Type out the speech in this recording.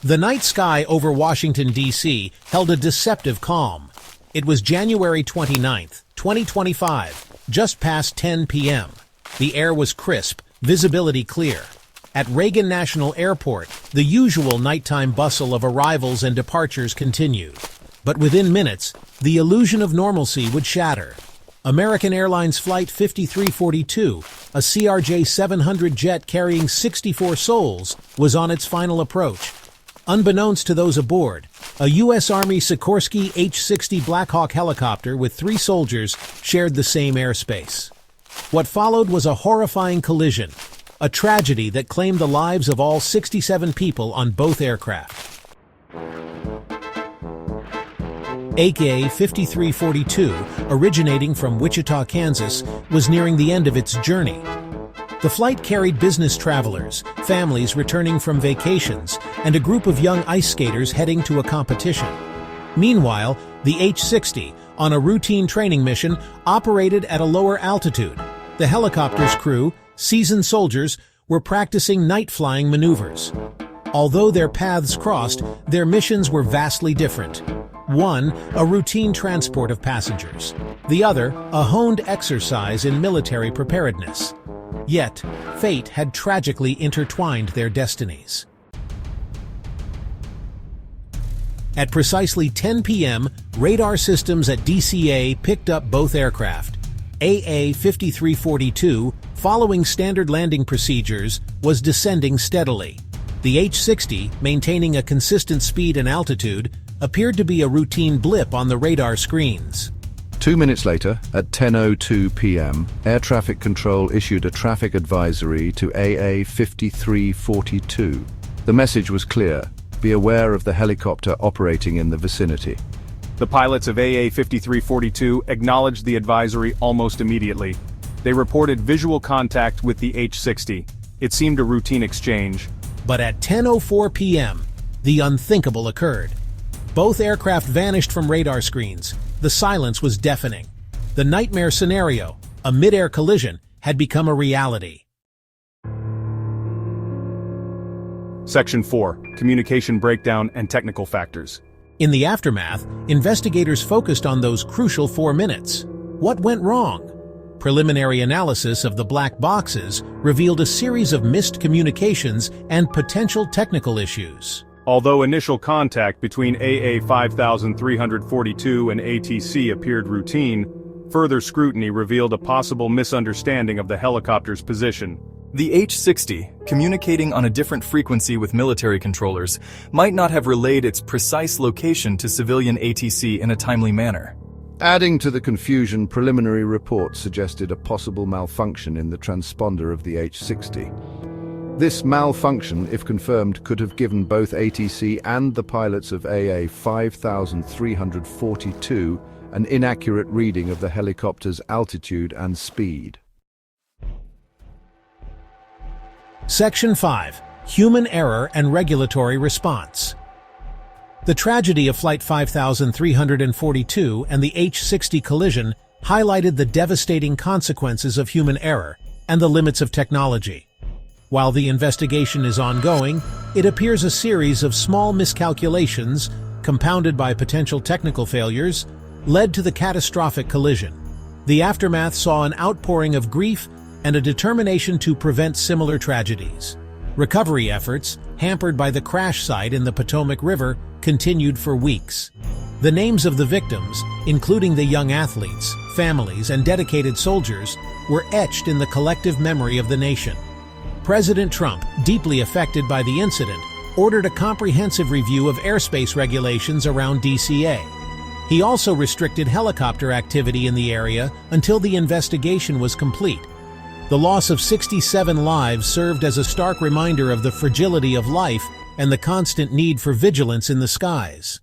The night sky over Washington, D.C. held a deceptive calm. It was January 29, 2025, just past 10 p.m. The air was crisp, visibility clear. At Reagan National Airport, the usual nighttime bustle of arrivals and departures continued. But within minutes, the illusion of normalcy would shatter. American Airlines Flight 5342, a CRJ-700 jet carrying 64 souls, was on its final approach. Unbeknownst to those aboard, a U.S. Army Sikorsky H-60 Black Hawk helicopter with 3 soldiers shared the same airspace. What followed was a horrifying collision, a tragedy that claimed the lives of all 67 people on both aircraft. AK-5342, originating from Wichita, Kansas, was nearing the end of its journey. The flight carried business travelers, families returning from vacations, and a group of young ice skaters heading to a competition. Meanwhile, the H-60, on a routine training mission, operated at a lower altitude. The helicopter's crew, seasoned soldiers, were practicing night-flying maneuvers. Although their paths crossed, their missions were vastly different. One, a routine transport of passengers. The other, a honed exercise in military preparedness. Yet, fate had tragically intertwined their destinies. At precisely 10 p.m., radar systems at DCA picked up both aircraft. AA-5342, following standard landing procedures, was descending steadily. The H-60, maintaining a consistent speed and altitude, appeared to be a routine blip on the radar screens. 2 minutes later, at 10:02 p.m., Air Traffic Control issued a traffic advisory to AA-5342. The message was clear: be aware of the helicopter operating in the vicinity. The pilots of AA-5342 acknowledged the advisory almost immediately. They reported visual contact with the H-60. It seemed a routine exchange. But at 10:04 p.m., the unthinkable occurred. Both aircraft vanished from radar screens. The silence was deafening. The nightmare scenario, a mid-air collision, had become a reality. Section 4. Communication breakdown and technical factors. In the aftermath, investigators focused on those crucial 4 minutes. What went wrong? Preliminary analysis of the black boxes revealed a series of missed communications and potential technical issues. Although initial contact between AA-5342 and ATC appeared routine, further scrutiny revealed a possible misunderstanding of the helicopter's position. The H-60, communicating on a different frequency with military controllers, might not have relayed its precise location to civilian ATC in a timely manner. Adding to the confusion, preliminary reports suggested a possible malfunction in the transponder of the H-60. This malfunction, if confirmed, could have given both ATC and the pilots of AA-5342 an inaccurate reading of the helicopter's altitude and speed. Section 5. Human Error and Regulatory Response. The tragedy of Flight 5342 and the H-60 collision highlighted the devastating consequences of human error and the limits of technology. While the investigation is ongoing, it appears a series of small miscalculations, compounded by potential technical failures, led to the catastrophic collision. The aftermath saw an outpouring of grief and a determination to prevent similar tragedies. Recovery efforts, hampered by the crash site in the Potomac River, continued for weeks. The names of the victims, including the young athletes, families, and dedicated soldiers, were etched in the collective memory of the nation. President Trump, deeply affected by the incident, ordered a comprehensive review of airspace regulations around DCA. He also restricted helicopter activity in the area until the investigation was complete. The loss of 67 lives served as a stark reminder of the fragility of life and the constant need for vigilance in the skies.